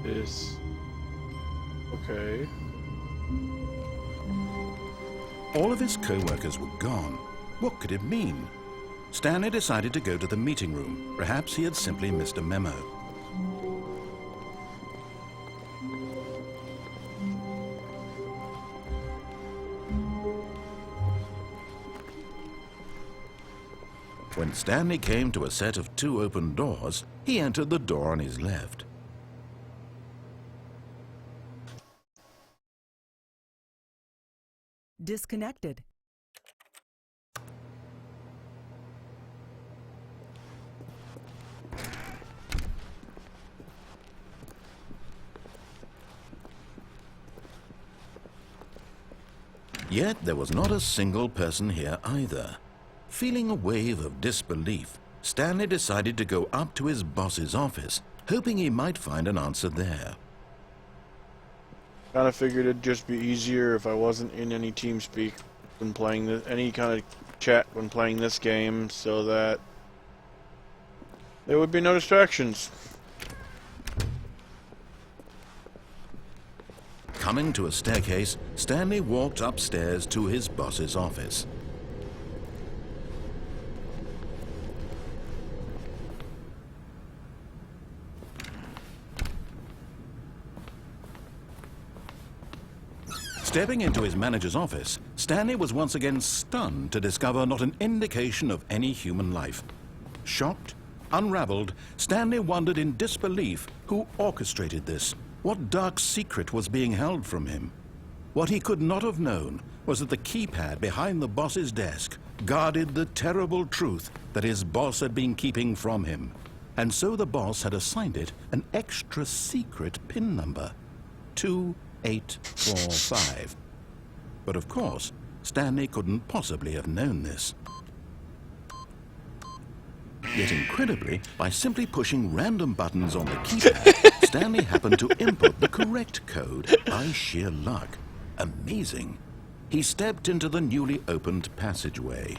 This. Okay. All of his co-workers were gone. What could it mean? Stanley decided to go to the meeting room. Perhaps he had simply missed a memo. When Stanley came to a set of 2 open doors, he entered the door on his left. Disconnected. Yet there was not a single person here either. Feeling a wave of disbelief, Stanley decided to go up to his boss's office, hoping he might find an answer there. Kind of figured it'd just be easier if I wasn't in any TeamSpeak when playing this, any kind of chat when playing this game, so that there would be no distractions. Coming to a staircase, Stanley walked upstairs to his boss's office. Stepping into his manager's office, Stanley was once again stunned to discover not an indication of any human life. Shocked, unraveled, Stanley wondered in disbelief who orchestrated this. What dark secret was being held from him? What he could not have known was that the keypad behind the boss's desk guarded the terrible truth that his boss had been keeping from him. And so the boss had assigned it an extra secret PIN number, 2845. But of course, Stanley couldn't possibly have known this. Yet incredibly, by simply pushing random buttons on the keypad, Stanley happened to input the correct code by sheer luck. Amazing. He stepped into the newly opened passageway.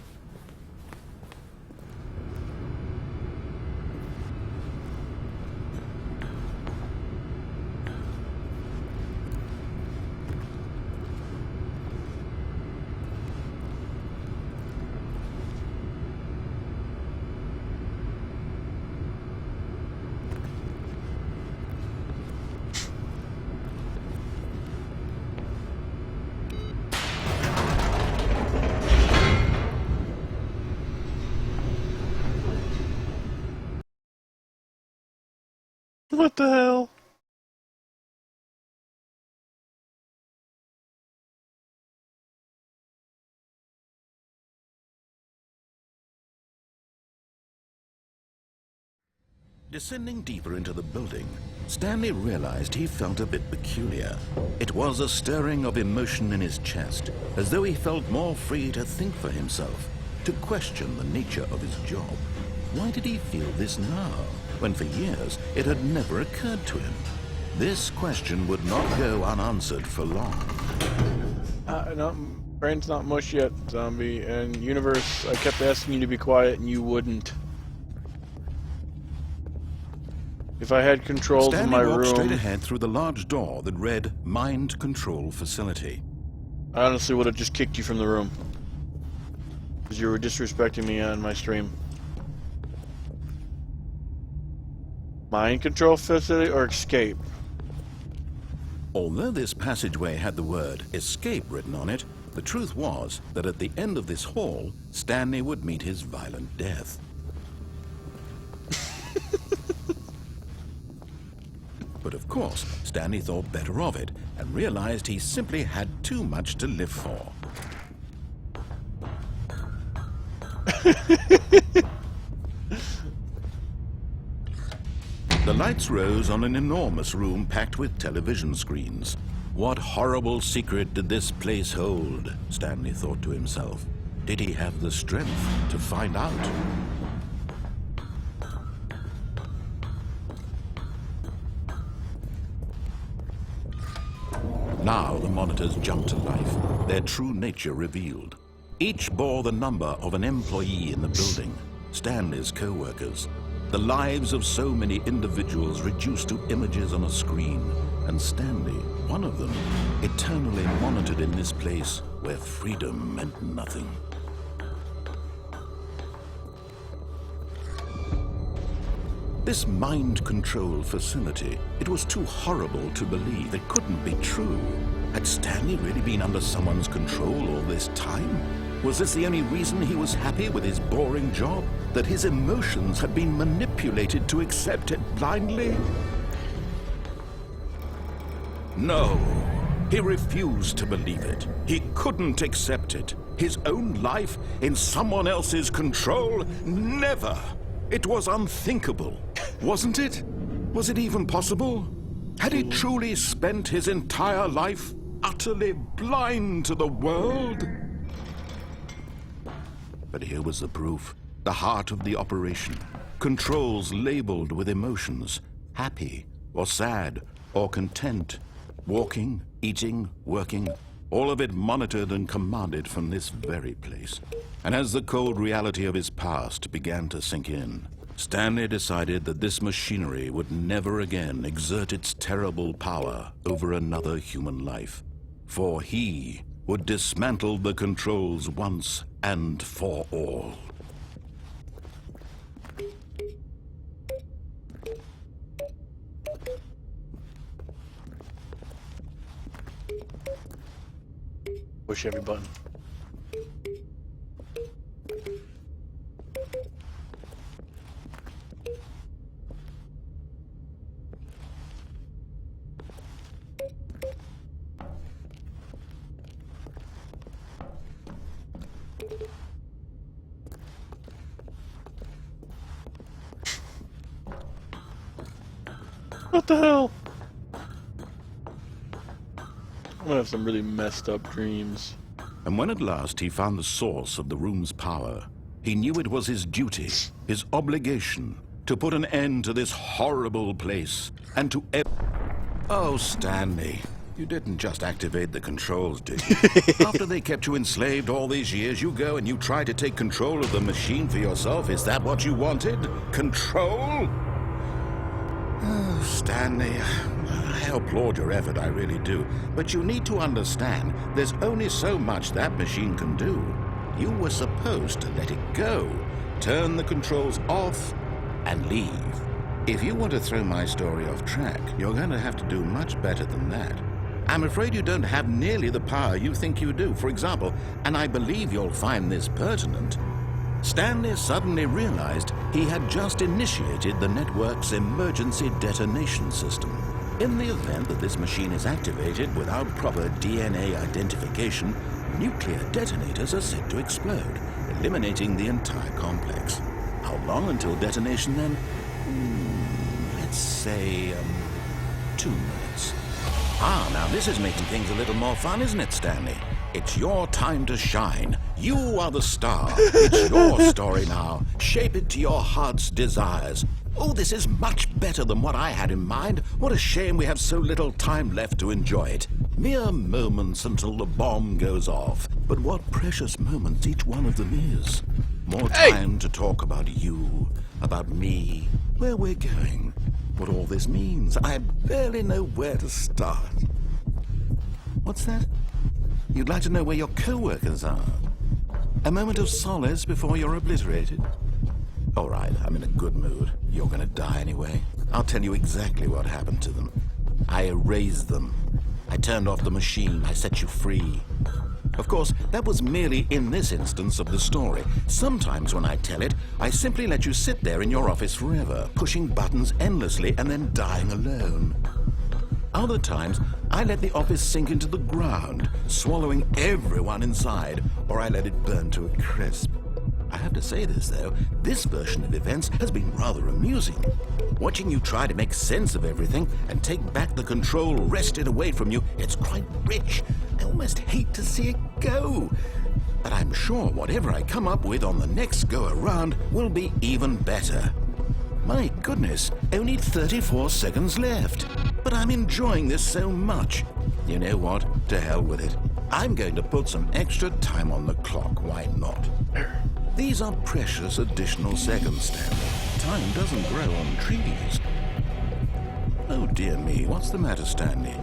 What the hell? Descending deeper into the building, Stanley realized he felt a bit peculiar. It was a stirring of emotion in his chest, as though he felt more free to think for himself, to question the nature of his job. Why did he feel this now, when for years it had never occurred to him? This question would not go unanswered for long. No, brain's not mush yet, zombie. And universe, I kept asking you to be quiet and you wouldn't. If I had controls in my Stanley walked straight room, ahead through the large door that read Mind Control Facility. I honestly would have just kicked you from the room. Because you were disrespecting me on my stream. Mind control facility or escape? Although this passageway had the word escape written on it, the truth was that at the end of this hall, Stanley would meet his violent death. But of course, Stanley thought better of it and realized he simply had too much to live for. The lights rose on an enormous room packed with television screens. What horrible secret did this place hold? Stanley thought to himself. Did he have the strength to find out? Now the monitors jumped to life, their true nature revealed. Each bore the number of an employee in the building, Stanley's co-workers. The lives of so many individuals reduced to images on a screen, and Stanley, one of them, eternally monitored in this place where freedom meant nothing. This mind control facility, it was too horrible to believe. It couldn't be true. Had Stanley really been under someone's control all this time? Was this the only reason he was happy with his boring job? That his emotions had been manipulated to accept it blindly? No, he refused to believe it. He couldn't accept it. His own life in someone else's control? Never! It was unthinkable, wasn't it? Was it even possible? Had he truly spent his entire life utterly blind to the world? But here was the proof. The heart of the operation. Controls labeled with emotions. Happy, or sad, or content. Walking, eating, working. All of it monitored and commanded from this very place. And as the cold reality of his past began to sink in, Stanley decided that this machinery would never again exert its terrible power over another human life. For he would dismantle the controls once and for all. Push every button. What the hell? I'm gonna have some really messed up dreams. And when at last he found the source of the room's power, he knew it was his duty, his obligation, to put an end to this horrible place and to Oh, Stanley, you didn't just activate the controls, did you? After they kept you enslaved all these years, you go and you try to take control of the machine for yourself. Is that what you wanted? Control? Oh, Stanley, I applaud your effort, I really do. But you need to understand, there's only so much that machine can do. You were supposed to let it go, turn the controls off, and leave. If you want to throw my story off track, you're going to have to do much better than that. I'm afraid you don't have nearly the power you think you do. For example, and I believe you'll find this pertinent, Stanley suddenly realized he had just initiated the network's emergency detonation system. In the event that this machine is activated without proper DNA identification, nuclear detonators are set to explode, eliminating the entire complex. How long until detonation then? Let's say, 2 minutes. Ah, now this is making things a little more fun, isn't it, Stanley? It's your time to shine. You are the star. It's your story now. Shape it to your heart's desires. Oh, this is much better than what I had in mind. What a shame we have so little time left to enjoy it. Mere moments until the bomb goes off. But what precious moments each one of them is. More time to talk about you, about me, where we're going, what all this means. I barely know where to start. What's that? You'd like to know where your co-workers are? A moment of solace before you're obliterated? All right, I'm in a good mood. You're gonna die anyway. I'll tell you exactly what happened to them. I erased them. I turned off the machine. I set you free. Of course, that was merely in this instance of the story. Sometimes when I tell it, I simply let you sit there in your office forever, pushing buttons endlessly and then dying alone. Other times, I let the office sink into the ground, swallowing everyone inside, or I let it burn to a crisp. I have to say this, though, this version of events has been rather amusing. Watching you try to make sense of everything and take back the control wrested away from you, it's quite rich. I almost hate to see it go. But I'm sure whatever I come up with on the next go-around will be even better. My goodness, only 34 seconds left. But I'm enjoying this so much. You know what? To hell with it. I'm going to put some extra time on the clock. Why not? These are precious additional seconds, Stanley. time doesn't grow on trees. Oh dear me, what's the matter, Stanley?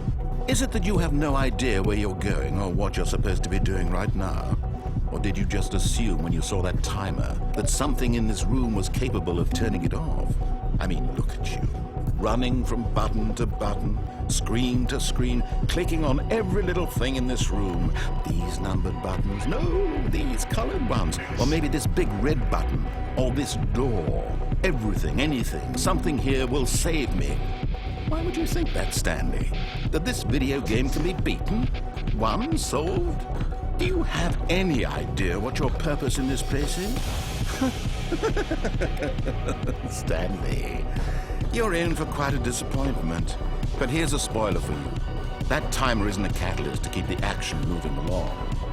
Is it that you have no idea where you're going or what you're supposed to be doing right now? Or did you just assume when you saw that timer that something in this room was capable of turning it off? I mean, look at you. Running from button to button, screen to screen, clicking on every little thing in this room. These numbered buttons, no, these colored ones. Or maybe this big red button, or this door. Everything, anything, something here will save me. Why would you think that, Stanley? That this video game can be beaten? Won? Solved? Do you have any idea what your purpose in this place is? Stanley, you're in for quite a disappointment. But here's a spoiler for you. That timer isn't a catalyst to keep the action moving along.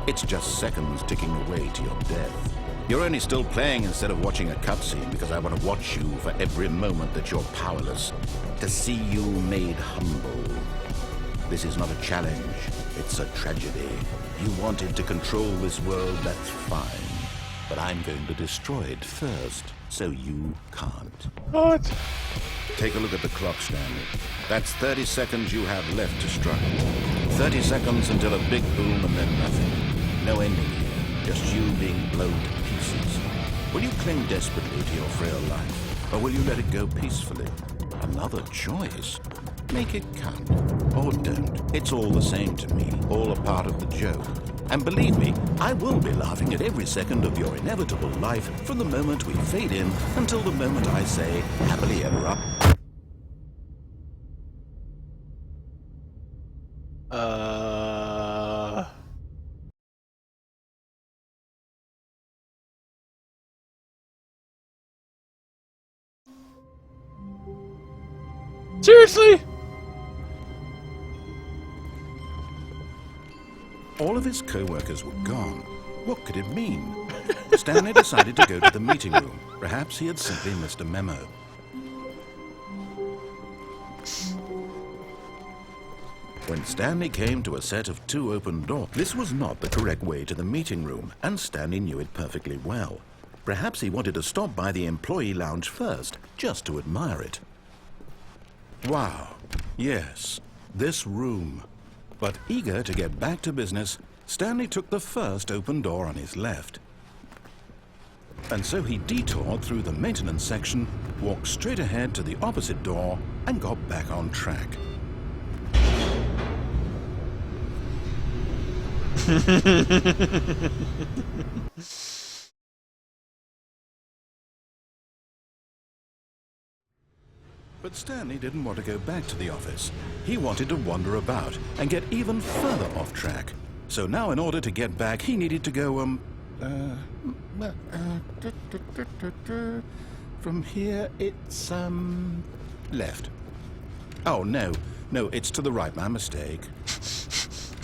It's just seconds ticking away to your death. You're only still playing instead of watching a cutscene because I want to watch you for every moment that you're powerless, to see you made humble. This is not a challenge, it's a tragedy. You wanted to control this world, that's fine. But I'm going to destroy it first, so you can't. What? Take a look at the clock, Stanley. That's 30 seconds you have left to struggle. 30 seconds until a big boom and then nothing. No ending here, just you being blown to pieces. Will you cling desperately to your frail life, or will you let it go peacefully? Another choice. Make it count, or don't. It's all the same to me, all a part of the joke. And believe me, I will be laughing at every second of your inevitable life from the moment we fade in until the moment I say, happily ever up. Seriously? All of his co-workers were gone. What could it mean? Stanley decided to go to the meeting room. Perhaps he had simply missed a memo. When Stanley came to a set of 2 open doors, this was not the correct way to the meeting room, and Stanley knew it perfectly well. Perhaps he wanted to stop by the employee lounge first, just to admire it. Wow, yes, this room. But eager to get back to business, Stanley took the first open door on his left. And so he detoured through the maintenance section, walked straight ahead to the opposite door, and got back on track. But Stanley didn't want to go back to the office. He wanted to wander about and get even further off track. So now in order to get back, he needed to go, from here it's, left. Oh, no, it's to the right, my mistake.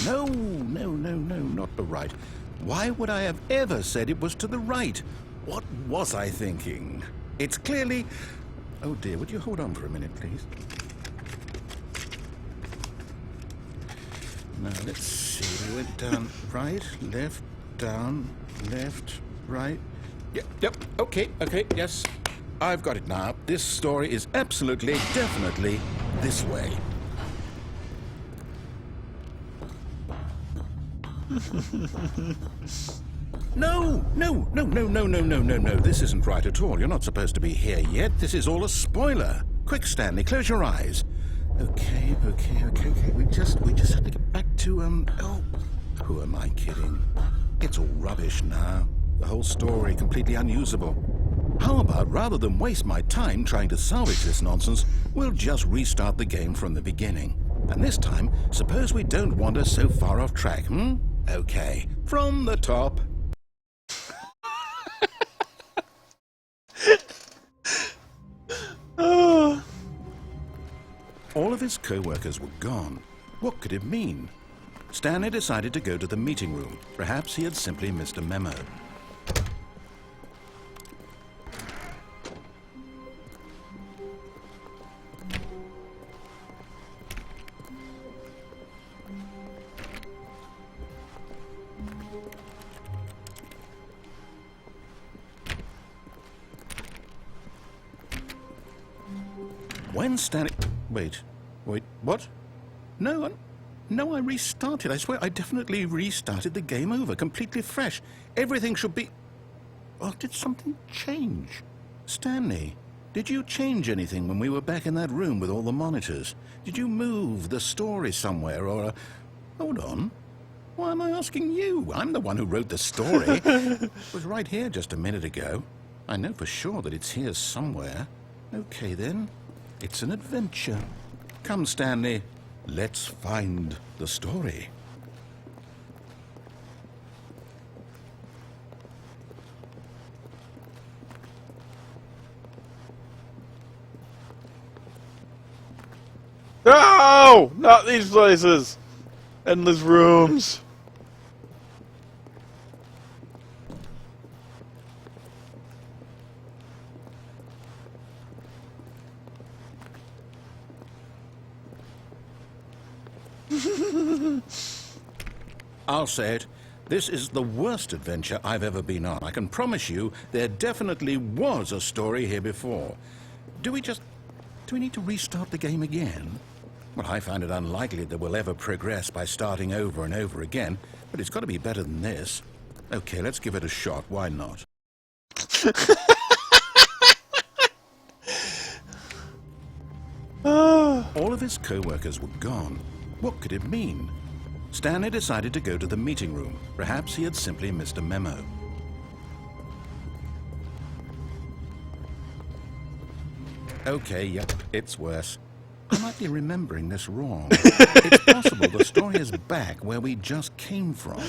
No, not the right. Why would I have ever said it was to the right? What was I thinking? It's clearly... Oh dear, would you hold on for a minute, please? Now, let's see. We went down right, left, down, left, right. Yep, okay, yes. I've got it now. This story is absolutely, definitely this way. No. This isn't right at all. You're not supposed to be here yet. This is all a spoiler. Quick, Stanley, close your eyes. Okay. We just have to get back to, oh, who am I kidding? It's all rubbish now. The whole story completely unusable. How about, rather than waste my time trying to salvage this nonsense, we'll just restart the game from the beginning. And this time, suppose we don't wander so far off track, Okay, from the top. All of his co-workers were gone. What could it mean? Stanley decided to go to the meeting room. Perhaps he had simply missed a memo. When Stanley... Wait, what? No, no, I restarted. I swear, I definitely restarted the game over, completely fresh. Everything should be... Well, did something change? Stanley, did you change anything when we were back in that room with all the monitors? Did you move the story somewhere, or... Hold on. Why am I asking you? I'm the one who wrote the story. It was right here just a minute ago. I know for sure that it's here somewhere. Okay, then. It's an adventure. Come, Stanley. Let's find the story. No! Not these places! Endless rooms. I'll say it. This is the worst adventure I've ever been on. I can promise you there definitely was a story here before. Do we need to restart the game again? Well, I find it unlikely that we'll ever progress by starting over and over again, but it's got to be better than this. Okay, let's give it a shot. Why not? All of his co-workers were gone. What could it mean? Stanley decided to go to the meeting room. Perhaps he had simply missed a memo. Okay, yep, it's worse. I might be remembering this wrong. It's possible the story is back where we just came from.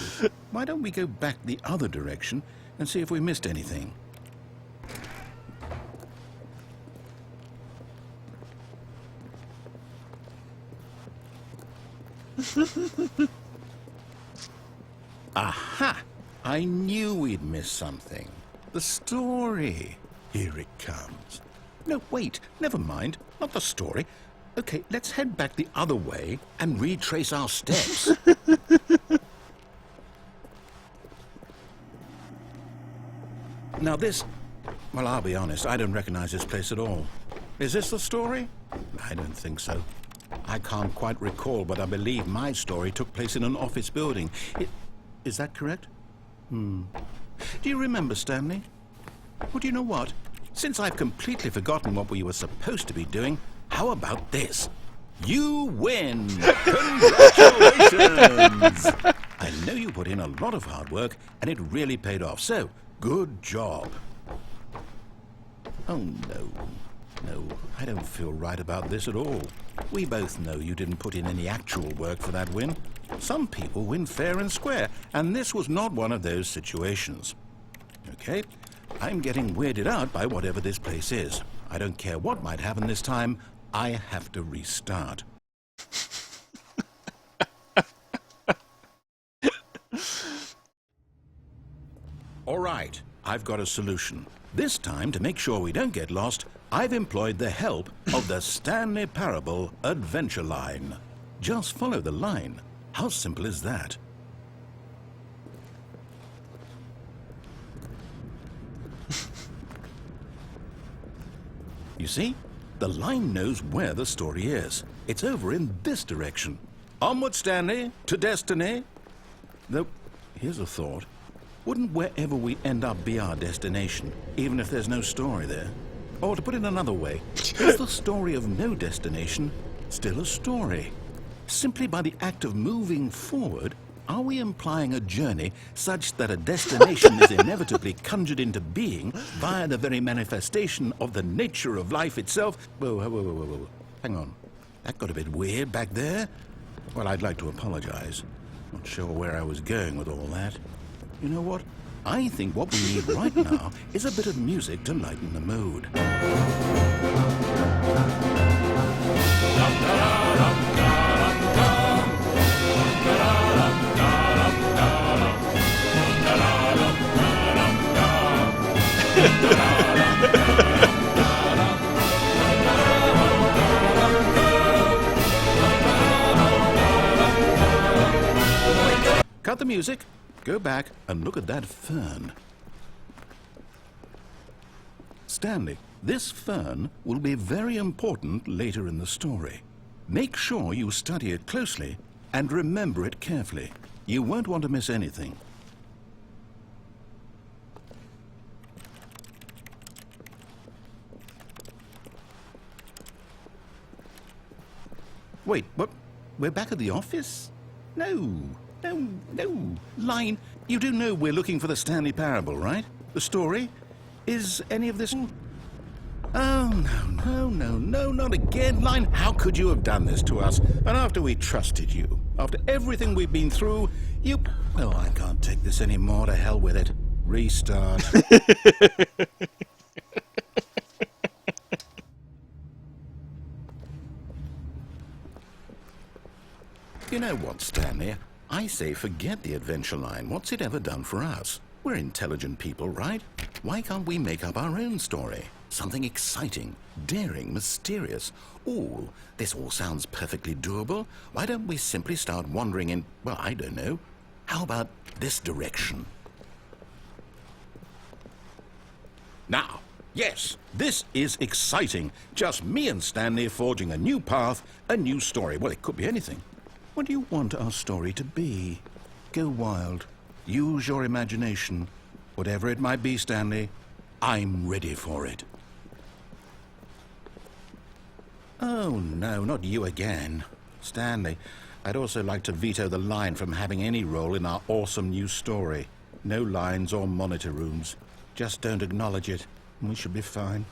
Why don't we go back the other direction and see if we missed anything? Aha! I knew we'd miss something. The story. Here it comes. No, wait, never mind. Not the story. Okay, let's head back the other way and retrace our steps. Now this... Well, I'll be honest, I don't recognize this place at all. Is this the story? I don't think so. I can't quite recall, but I believe my story took place in an office building. Is that correct? Do you remember, Stanley? Well, do you know what? Since I've completely forgotten what we were supposed to be doing, how about this? You win! Congratulations! I know you put in a lot of hard work, and it really paid off, so good job. Oh, no. No, I don't feel right about this at all. We both know you didn't put in any actual work for that win. Some people win fair and square, and this was not one of those situations. Okay, I'm getting weirded out by whatever this place is. I don't care what might happen this time. I have to restart. All right, I've got a solution. This time, to make sure we don't get lost, I've employed the help of the Stanley Parable Adventure Line. Just follow the line. How simple is that? You see? The line knows where the story is. It's over in this direction. Onward, Stanley, to destiny. Though, here's a thought. Wouldn't wherever we end up be our destination, even if there's no story there? Or to put it another way, is the story of no destination still a story? Simply by the act of moving forward, are we implying a journey such that a destination is inevitably conjured into being via the very manifestation of the nature of life itself? Whoa. Hang on. That got a bit weird back there. Well, I'd like to apologize. Not sure where I was going with all that. You know what? I think what we need right now is a bit of music to lighten the mood. Cut the music. Go back and look at that fern. Stanley, this fern will be very important later in the story. Make sure you study it closely and remember it carefully. You won't want to miss anything. Wait, what? We're back at the office? No. Line, you do know we're looking for the Stanley Parable, right? The story? Is any of this... Oh, no, not again. Line, how could you have done this to us? And after we trusted you, after everything we've been through, you... Oh, I can't take this anymore. To hell with it. Restart. You know what, Stanley? I say forget the adventure line. What's it ever done for us? We're intelligent people, right? Why can't we make up our own story? Something exciting, daring, mysterious. Ooh, this all sounds perfectly doable. Why don't we simply start wandering in, well, I don't know. How about this direction? Now, yes, this is exciting. Just me and Stanley forging a new path, a new story. Well, it could be anything. What do you want our story to be? Go wild. Use your imagination. Whatever it might be, Stanley, I'm ready for it. Oh, no, not you again. Stanley, I'd also like to veto the line from having any role in our awesome new story. No lines or monitor rooms. Just don't acknowledge it, and we should be fine.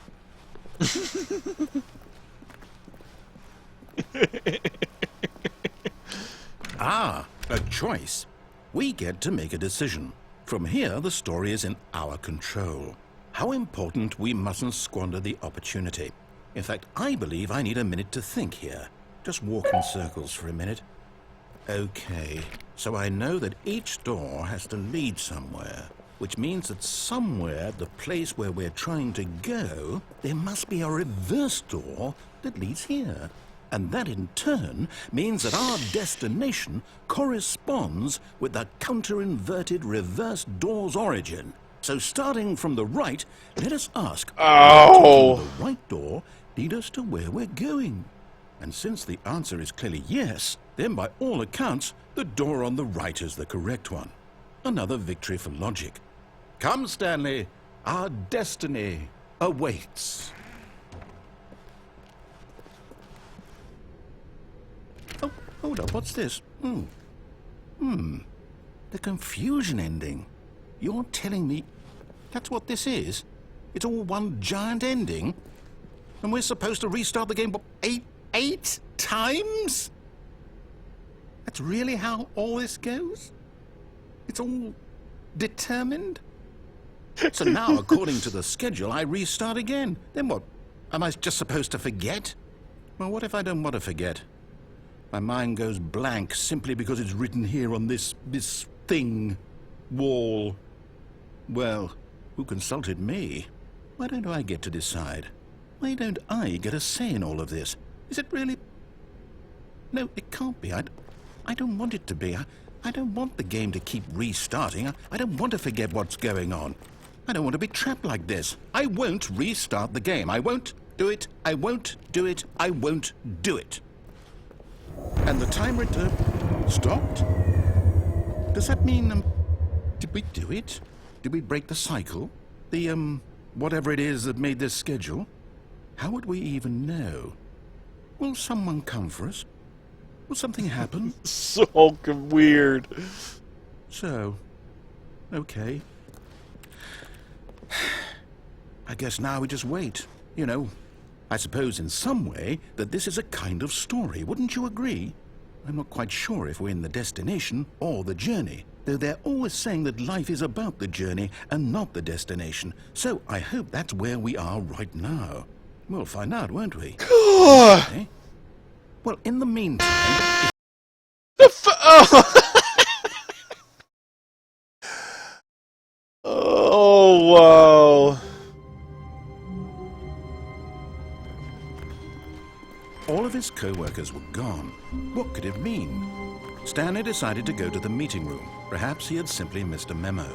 Ah, a choice. We get to make a decision. From here, the story is in our control. How important we mustn't squander the opportunity. In fact, I believe I need a minute to think here. Just walk in circles for a minute. Okay, so I know that each door has to lead somewhere, which means that somewhere, the place where we're trying to go, there must be a reverse door that leads here. And that in turn means that our destination corresponds with the counter-inverted reverse door's origin. So starting from the right, let us ask, Ow! will the right door lead us to where we're going? And since the answer is clearly yes, then by all accounts, the door on the right is the correct one. Another victory for logic. Come, Stanley, our destiny awaits. Oh, hold up, what's this? The confusion ending. You're telling me that's what this is? It's all one giant ending? And we're supposed to restart the game eight times? That's really how all this goes? It's all determined? So now, according to the schedule, I restart again. Then what? Am I just supposed to forget? Well, what if I don't want to forget? My mind goes blank simply because it's written here on this thing, wall. Well, who consulted me? Why don't I get to decide? Why don't I get a say in all of this? Is it really... No, it can't be. I don't want it to be. I don't want the game to keep restarting. I don't want to forget what's going on. I don't want to be trapped like this. I won't restart the game. I won't do it. I won't do it. I won't do it. And the timer stopped? Does that mean, did we do it? Did we break the cycle? The, whatever it is that made this schedule? How would we even know? Will someone come for us? Will something happen? So weird. So, okay. I guess now we just wait, you know. I suppose in some way that this is a kind of story, wouldn't you agree? I'm not quite sure if we're in the destination or the journey, though they're always saying that life is about the journey and not the destination. So I hope that's where we are right now. We'll find out, won't we? Okay. Well, in the meantime... Oh, wow. All of his co-workers were gone. What could it mean? Stanley decided to go to the meeting room. Perhaps he had simply missed a memo.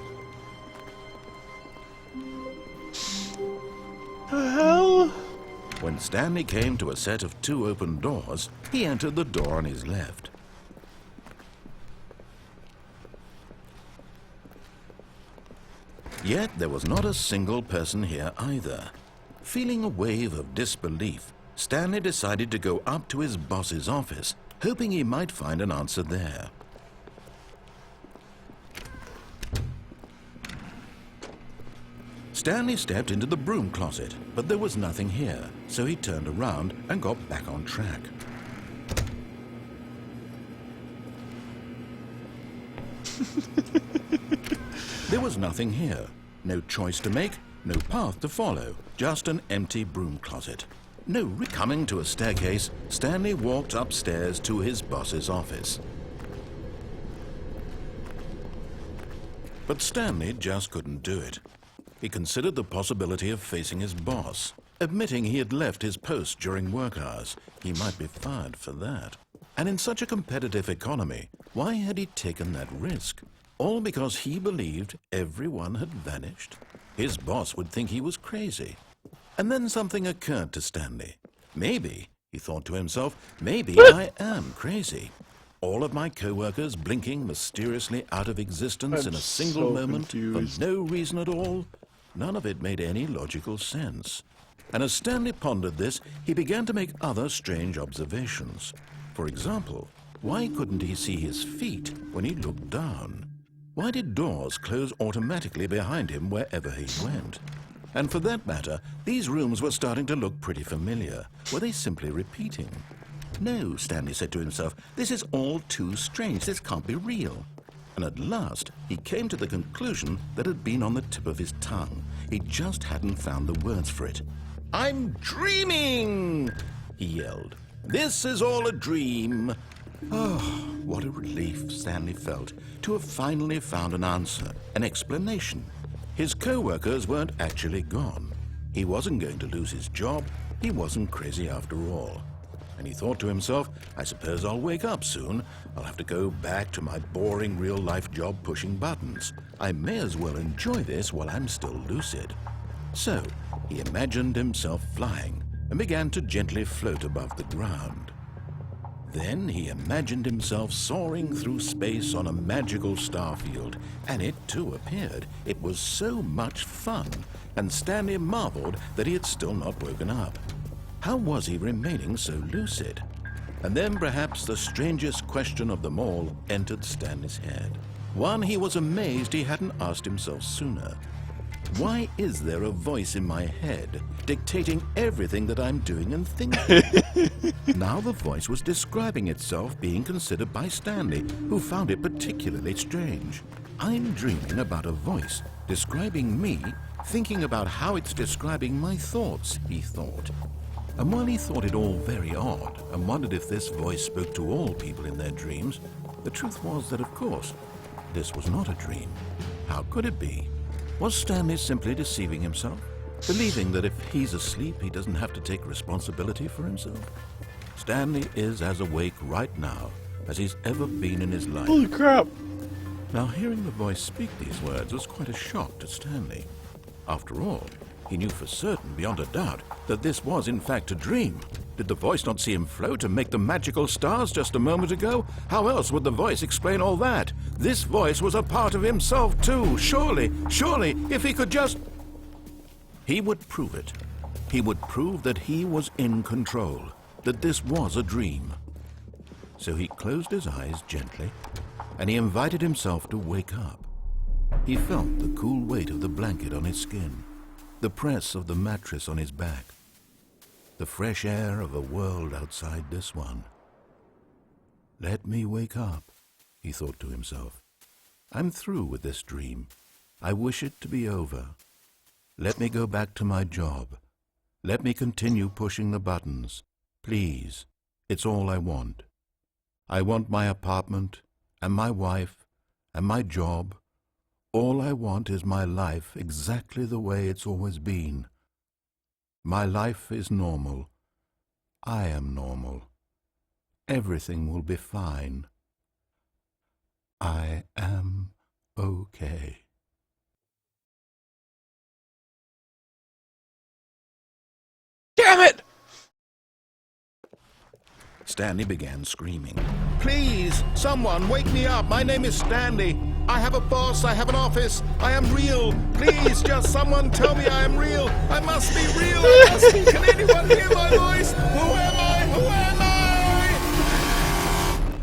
When Stanley came to a set of 2 open doors, he entered the door on his left. Yet there was not a single person here either. Feeling a wave of disbelief, Stanley decided to go up to his boss's office, hoping he might find an answer there. Stanley stepped into the broom closet, but there was nothing here, so he turned around and got back on track. There was nothing here. No choice to make, no path to follow, just an empty broom closet. Coming to a staircase, Stanley walked upstairs to his boss's office. But Stanley just couldn't do it. He considered the possibility of facing his boss, admitting he had left his post during work hours. He might be fired for that. And in such a competitive economy, why had he taken that risk? All because he believed everyone had vanished? His boss would think he was crazy. And then something occurred to Stanley. Maybe, he thought to himself, maybe I am crazy. All of my co-workers blinking mysteriously out of existence in a single moment for no reason at all. None of it made any logical sense. And as Stanley pondered this, he began to make other strange observations. For example, why couldn't he see his feet when he looked down? Why did doors close automatically behind him wherever he went? And for that matter, these rooms were starting to look pretty familiar. Were they simply repeating? No, Stanley said to himself, this is all too strange. This can't be real. And at last, he came to the conclusion that had been on the tip of his tongue. He just hadn't found the words for it. "I'm dreaming!" he yelled. "This is all a dream." Oh, what a relief Stanley felt to have finally found an answer, an explanation. His co-workers weren't actually gone. He wasn't going to lose his job. He wasn't crazy after all. And he thought to himself, I suppose I'll wake up soon. I'll have to go back to my boring real-life job pushing buttons. I may as well enjoy this while I'm still lucid. So he imagined himself flying and began to gently float above the ground. Then he imagined himself soaring through space on a magical starfield, and it too appeared. It was so much fun, and Stanley marveled that he had still not woken up. How was he remaining so lucid? And then perhaps the strangest question of them all entered Stanley's head. One he was amazed he hadn't asked himself sooner. Why is there a voice in my head dictating everything that I'm doing and thinking? Now the voice was describing itself being considered by Stanley, who found it particularly strange. I'm dreaming about a voice describing me, thinking about how it's describing my thoughts, he thought. And while he thought it all very odd and wondered if this voice spoke to all people in their dreams, the truth was that, of course, this was not a dream. How could it be? Was Stanley simply deceiving himself, believing that if he's asleep, he doesn't have to take responsibility for himself? Stanley is as awake right now as he's ever been in his life. Holy crap! Now, hearing the voice speak these words was quite a shock to Stanley. After all, he knew for certain, beyond a doubt, that this was in fact a dream. Did the voice not see him float and make the magical stars just a moment ago? How else would the voice explain all that? This voice was a part of himself too. Surely, if he could just... He would prove it. He would prove that he was in control, that this was a dream. So he closed his eyes gently, and he invited himself to wake up. He felt the cool weight of the blanket on his skin, the press of the mattress on his back, the fresh air of a world outside this one. Let me wake up, he thought to himself. I'm through with this dream. I wish it to be over. Let me go back to my job. Let me continue pushing the buttons. Please, it's all I want. I want my apartment and my wife and my job. All I want is my life exactly the way it's always been. My life is normal. I am normal. Everything will be fine. I am okay. Damn it! Stanley began screaming. "Please, someone, wake me up. My name is Stanley. I have a boss. I have an office. I am real. Please, just someone tell me I am real. I must be real. I must be. Can anyone hear my voice? Who am I? Who am I?"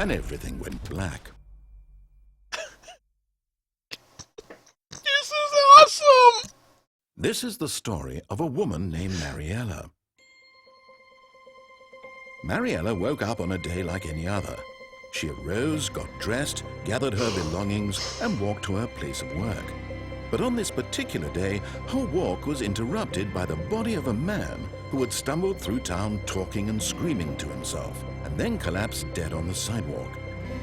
And everything went black. This is awesome! This is the story of a woman named Mariella. Mariella woke up on a day like any other. She arose, got dressed, gathered her belongings, and walked to her place of work. But on this particular day, her walk was interrupted by the body of a man who had stumbled through town talking and screaming to himself, and then collapsed dead on the sidewalk.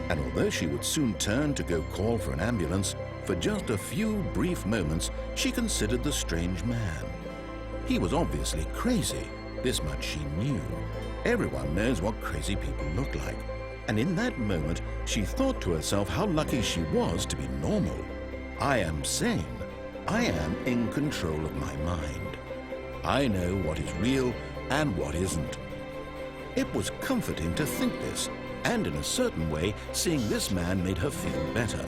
And although she would soon turn to go call for an ambulance, for just a few brief moments she considered the strange man. He was obviously crazy, this much she knew. Everyone knows what crazy people look like. And in that moment, she thought to herself how lucky she was to be normal. I am sane. I am in control of my mind. I know what is real and what isn't. It was comforting to think this, and in a certain way, seeing this man made her feel better.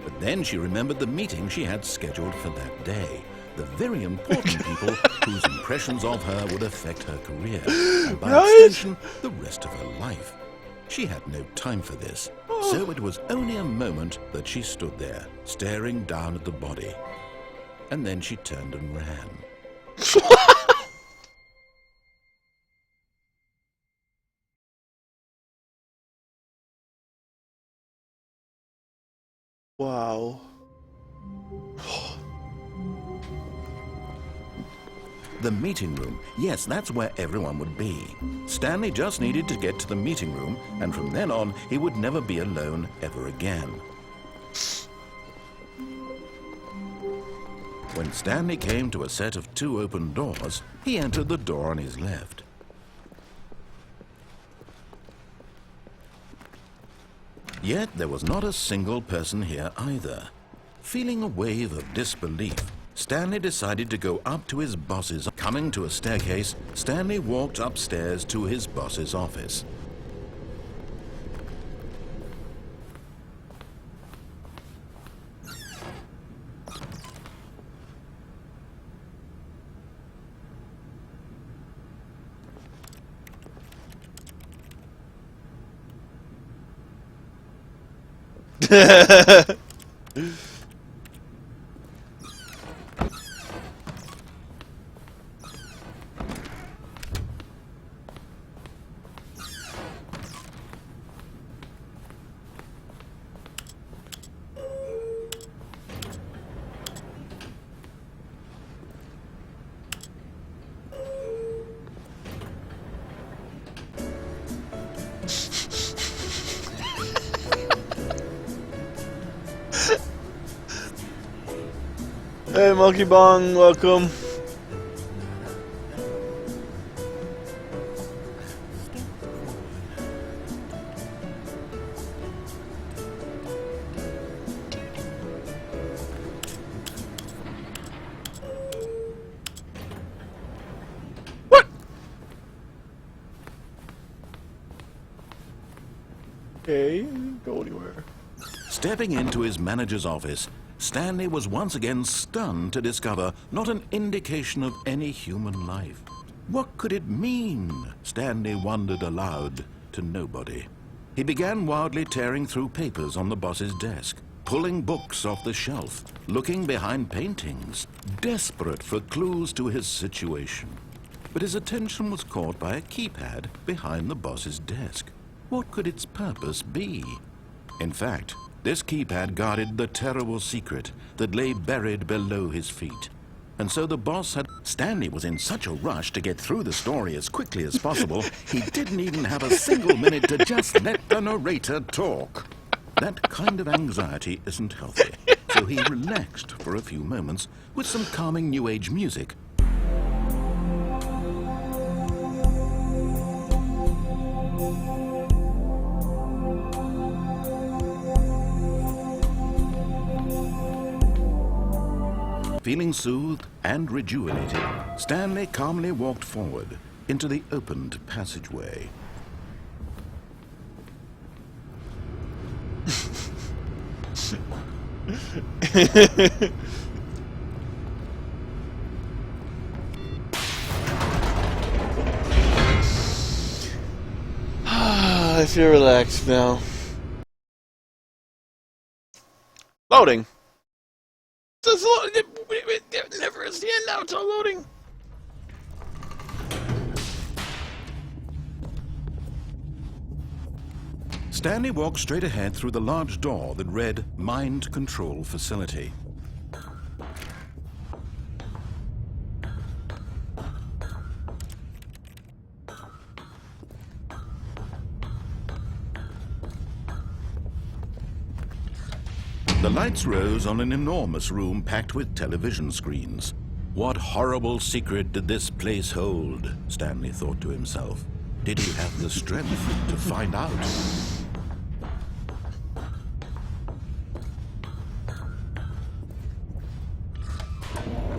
But then she remembered the meeting she had scheduled for that day. The very important people whose impressions of her would affect her career, and by extension, the rest of her life. She had no time for this, so it was only a moment that she stood there, staring down at the body. And then she turned and ran. Wow. The meeting room. Yes, that's where everyone would be. Stanley just needed to get to the meeting room, and from then on, he would never be alone ever again. When Stanley came to a set of 2 open doors, he entered the door on his left. Yet there was not a single person here either. Feeling a wave of disbelief, Stanley decided to go up to his boss's. Coming to a staircase, Stanley walked upstairs to his boss's office. Hey, Monkey Bong, welcome. What? Okay, go anywhere. Stepping into his manager's office, Stanley was once again stunned to discover not an indication of any human life. What could it mean? Stanley wondered aloud to nobody. He began wildly tearing through papers on the boss's desk, pulling books off the shelf, looking behind paintings, desperate for clues to his situation. But his attention was caught by a keypad behind the boss's desk. What could its purpose be? In fact, this keypad guarded the terrible secret that lay buried below his feet. And so the boss had... Stanley was in such a rush to get through the story as quickly as possible, he didn't even have a single minute to just let the narrator talk. That kind of anxiety isn't healthy, so he relaxed for a few moments with some calming New Age music. Feeling soothed and rejuvenated, Stanley calmly walked forward into the opened passageway. I feel relaxed now. Loading. It never is the end now. It's all loading. Stanley walked straight ahead through the large door that read Mind Control Facility. The lights rose on an enormous room packed with television screens. What horrible secret did this place hold? Stanley thought to himself. Did he have the strength to find out?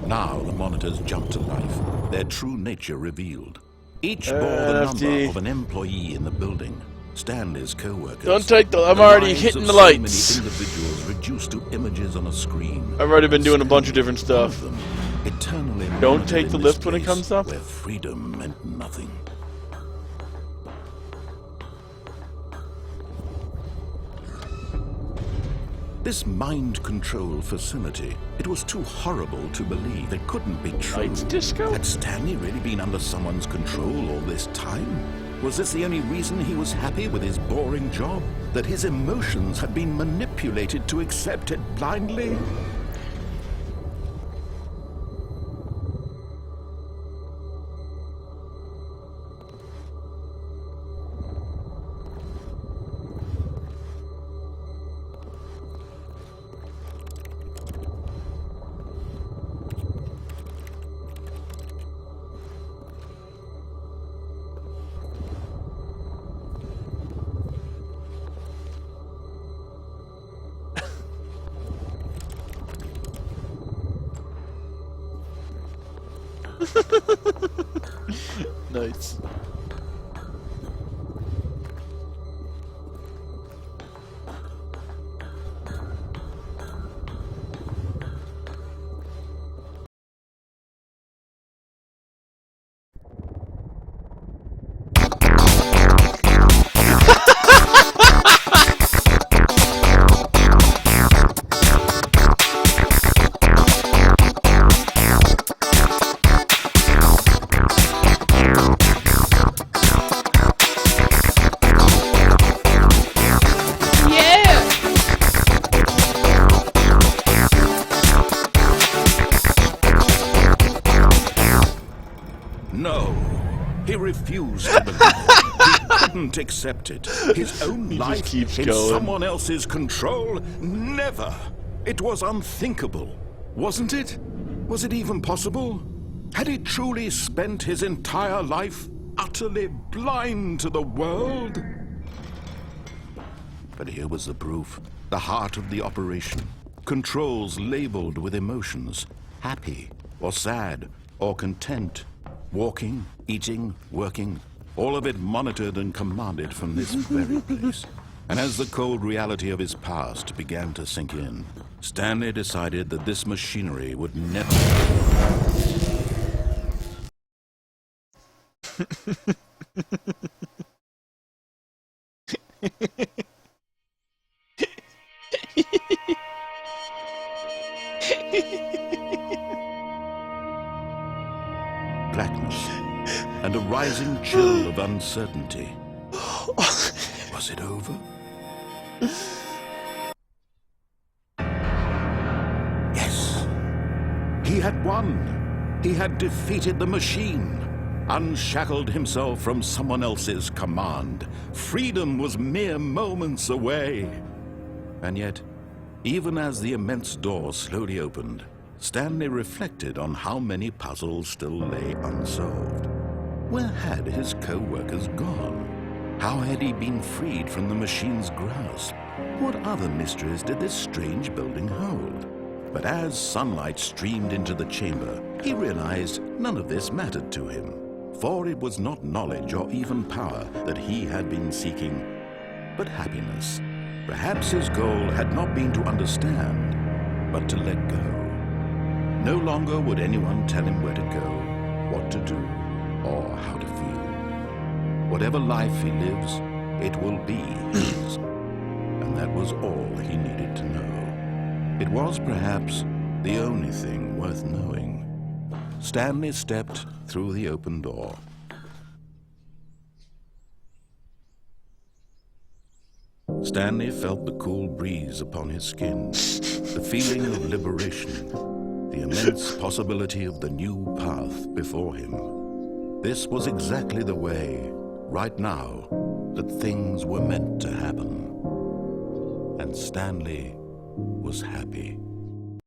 Now the monitors jumped to life, their true nature revealed. Each bore the number of an employee in the building. Stanley's co-workers. Don't take the... I'm already hitting the lights. So many individuals reduced to images on a screen. I've already been doing a bunch of different stuff. Eternally don't take the lift when it comes up. Where freedom meant nothing. This mind control facility, it was too horrible to believe. It couldn't be true. Lights disco? Had Stanley really been under someone's control all this time? Was this the only reason he was happy with his boring job? That his emotions had been manipulated to accept it blindly? Nice. Refused to believe it. He couldn't accept it. His own life in someone else's control? Never. It was unthinkable. Wasn't it? Was it even possible? Had he truly spent his entire life utterly blind to the world? But here was the proof. The heart of the operation. Controls labeled with emotions. Happy, or sad, or content. Walking, eating, working, all of it monitored and commanded from this very place. And as the cold reality of his past began to sink in, Stanley decided that this machinery would never... Blackness and a rising chill of uncertainty. Was it over? Yes. He had won. He had defeated the machine, unshackled himself from someone else's command. Freedom was mere moments away. And yet, even as the immense door slowly opened, Stanley reflected on how many puzzles still lay unsolved. Where had his co-workers gone? How had he been freed from the machine's grasp? What other mysteries did this strange building hold? But as sunlight streamed into the chamber, he realized none of this mattered to him, for it was not knowledge or even power that he had been seeking, but happiness. Perhaps his goal had not been to understand, but to let go. No longer would anyone tell him where to go, what to do, or how to feel. Whatever life he lives, it will be his. And that was all he needed to know. It was perhaps the only thing worth knowing. Stanley stepped through the open door. Stanley felt the cool breeze upon his skin, the feeling of liberation, the immense possibility of the new path before him. This was exactly the way, right now, that things were meant to happen. And Stanley was happy.